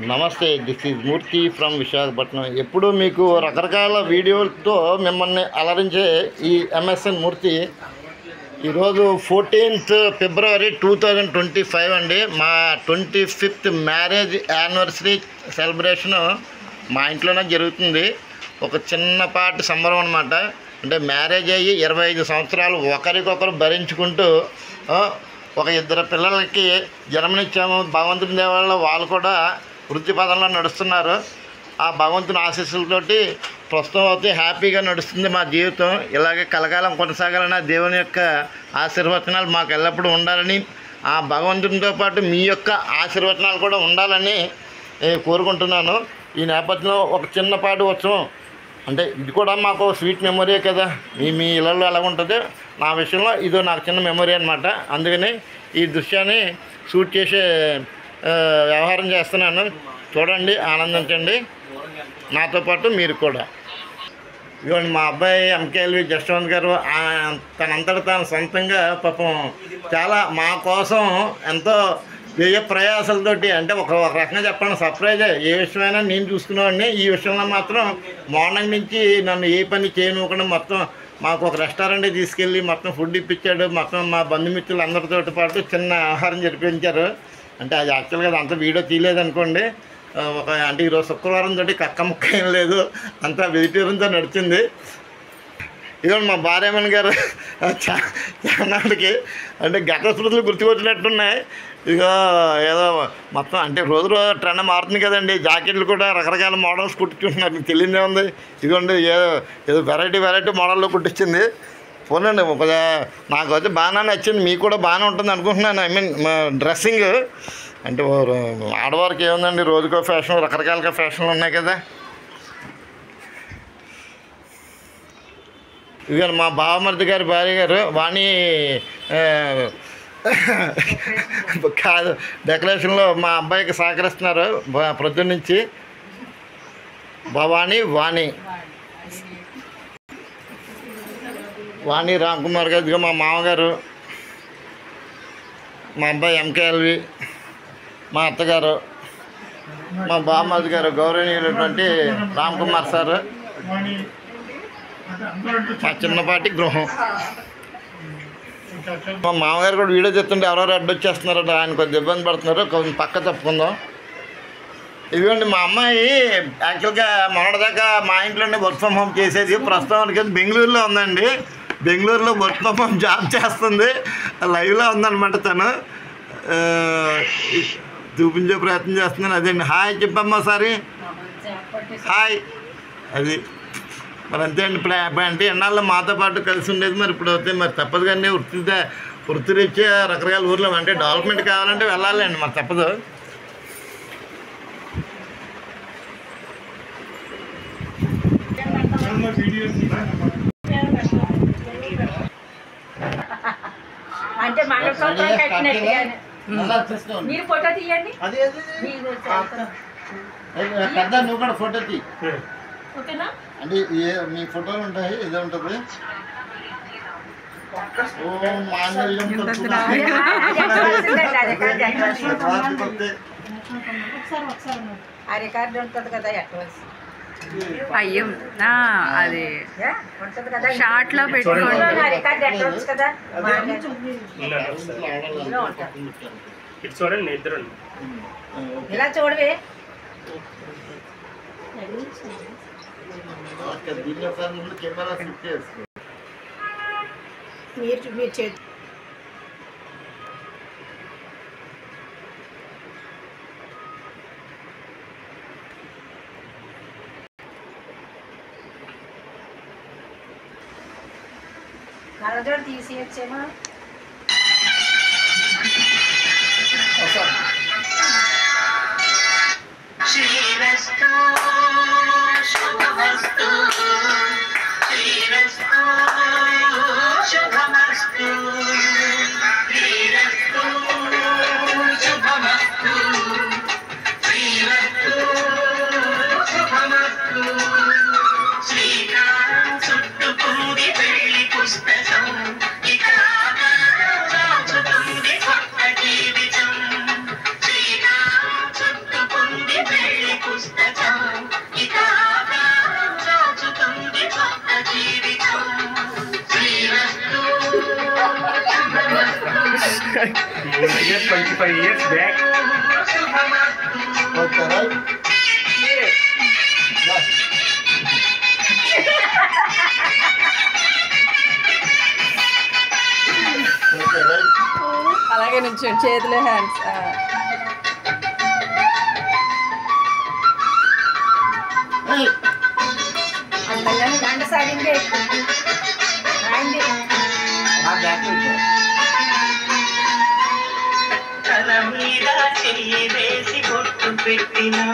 నమస్తే, this is Murthy from Visakhapatnam. ఎప్పుడు మీకు రకరకాల వీడియోలతో మిమ్మల్ని అలరించే ఈ ఎంఎస్ఎన్ మూర్తి ఈరోజు 14th ఫిబ్రవరి 2025 అండి. మా 25th మ్యారేజ్ యానివర్సరీ సెలబ్రేషను మా ఇంట్లోనే జరుగుతుంది. ఒక చిన్నపాటి సంబరం అనమాట. అంటే మ్యారేజ్ అయ్యి 25 సంవత్సరాలు ఒకరికొకరు భరించుకుంటూ ఒక ఇద్దరు పిల్లలకి జన్మనిచ్చాము. భగవంతుని దేవాళ్ళ వాళ్ళు కూడా వృత్తి పదంలో నడుస్తున్నారు. ఆ భగవంతుని ఆశీస్సులతోటి ప్రస్తుతం అయితే హ్యాపీగా నడుస్తుంది మా జీవితం. ఇలాగే కలకాలం కొనసాగాలని దేవుని యొక్క ఆశీర్వచనాలు మాకు ఎల్లప్పుడూ ఉండాలని, ఆ భగవంతునితో పాటు మీ యొక్క ఆశీర్వచనాలు కూడా ఉండాలని కోరుకుంటున్నాను. ఈ నేపథ్యంలో ఒక చిన్నపాటి ఉత్సవం అంటే ఇది కూడా మాకు స్వీట్ మెమొరీ కదా. మీ ఇళ్ళల్లో ఎలా ఉంటుంది, నా విషయంలో ఇదో నాకు చిన్న మెమొరీ అనమాట. అందుకని ఈ దృశ్యాన్ని షూట్ చేసే వ్యవహారం చేస్తున్నాను. చూడండి, ఆనందించండి, నాతో పాటు మీరు కూడా. ఇదిగోండి మా అబ్బాయి ఎంకేఎల్వి జస్వంత్ గారు తనంతట తాను సొంతంగా పాపం చాలా మా కోసం ఎంతో వ్యయ ప్రయాసాలతోటి, అంటే ఒక రకంగా చెప్పండి సర్ప్రైజ్. ఏ విషయమైనా నేను చూసుకునేవాడిని, ఈ విషయంలో మాత్రం మార్నింగ్ నుంచి నన్ను ఏ పని చేయనివ్వకుండా మొత్తం మాకు ఒక రెస్టారెంట్కి తీసుకెళ్ళి మొత్తం ఫుడ్ ఇప్పించాడు. మొత్తం మా బంధుమిత్రులు అందరితో పాటు చిన్న ఆహారం జరిపించారు. అంటే అది యాక్చువల్గా అది అంత వీడియో తీయలేదనుకోండి. అంటే ఈరోజు శుక్రవారం తోటి కక్క ముక్క ఏం లేదు, అంతా వెజిటేరియన్తో నడిచింది. ఇదిగోండి మా భార్యమణి గారు చానాడికి అంటే గత స్మృతులు గుర్తుకొచ్చినట్టున్నాయి. ఇదిగో ఏదో మొత్తం అంటే రోజు ట్రెండ్ మారుతుంది కదండి. జాకెట్లు కూడా రకరకాల మోడల్స్ కుట్టించుకుంటున్నారు, మీకు తెలియదే ఉంది. ఇదిగోండి ఏదో వెరైటీ మోడల్లో కుట్టించింది. పోనండి నాకు అయితే బాగానే నచ్చింది, మీకు కూడా బాగానే ఉంటుంది అనుకుంటున్నాను. ఐ మీన్ డ్రెస్సింగ్ అంటే ఆడవారికి ఏముందండి, రోజుకో ఫ్యాషన్, రకరకాలుగా ఫ్యాషన్లు ఉన్నాయి కదా. ఇదిగోండి మా బావమరిది గారి భార్య గారు వాణి కాదు డెకరేషన్లో మా అబ్బాయికి సహకరిస్తున్నారు ప్రొద్దున్నుంచి. భవానీ వాణి రామ్ కుమార్ గారు, ఇదిగో మా మామగారు, మా అబ్బాయి ఎంకేఎల్వి, మా అత్తగారు, మా బామ్మది గారు గౌరవనీయులైనటువంటి రామ్ కుమార్ సార్, మా చిన్నపాటి గృహం. మా మామగారు కూడా వీడియో చెప్తుంటే ఎవరెవరు అడ్డొచ్చేస్తున్నారట, ఆయన కొద్దిగా ఇబ్బంది పడుతున్నారు, కొంచెం పక్క తప్పుకుందాం. ఇదిగోండి మా అమ్మాయి యాక్చువల్గా మొన్నటిదాకా మా ఇంట్లోనే వర్క్ ఫ్రమ్ హోమ్ చేసేది. ప్రస్తుతానికి బెంగళూరులో ఉందండి. బెంగళూరులో వర్క్ ఫ్రమ్ హోమ్ జాబ్ చేస్తుంది. లైవ్లో ఉందన్నమాట. తను చూపించే ప్రయత్నం చేస్తున్నాను. అదేండి, హాయ్ చెప్పమ్మా ఒకసారి. హాయ్. అది మరి అంతే అండి. ఇప్పుడు అంటే ఎన్నాళ్ళు మాతో పాటు కలిసి ఉండేది, మరి ఇప్పుడు అయితే మరి తప్పదు కానీ వృత్తిరీత్యా రకరకాల ఊర్లో అంటే డెవలప్మెంట్ కావాలంటే వెళ్ళాలి అండి, మరి తప్పదు. అంటే మీరు ఫోటో తీయండి. పెద్ద నువ్వు కూడా ఫోటో తీ. ఓకేనా? అంటే మీ ఫోటోలు ఉంటాయి, ఇదే ఉంటుంది. ఆ రికార్డు ఉంటుంది కదా అడ్వాన్స్. అయ్యో అది షార్ట్ లో పెట్టుకోండి. రికార్డు అడ్వాన్స్ కదా. ఇలా చూడవే. మీరు చేతి కలజోడు తీసేయచ్చేమా. శ్రీరస్తు శుభమస్తు, శ్రీరస్తు శుభమస్తు, శ్రీరస్తు శుభమస్తు, శ్రీరస్తు శుభమస్తు. శ్రీకారం చుట్టుకుంది పెళ్లి పుస్తకం ఇక 25 years back. Okay right okay right అలాగే నుంచి చేతులు హ్యాండ్స్ అందుకని గంట సాగిందే రాయండి తల మీద చెయ్యి వేసి బొట్టు పెట్టినా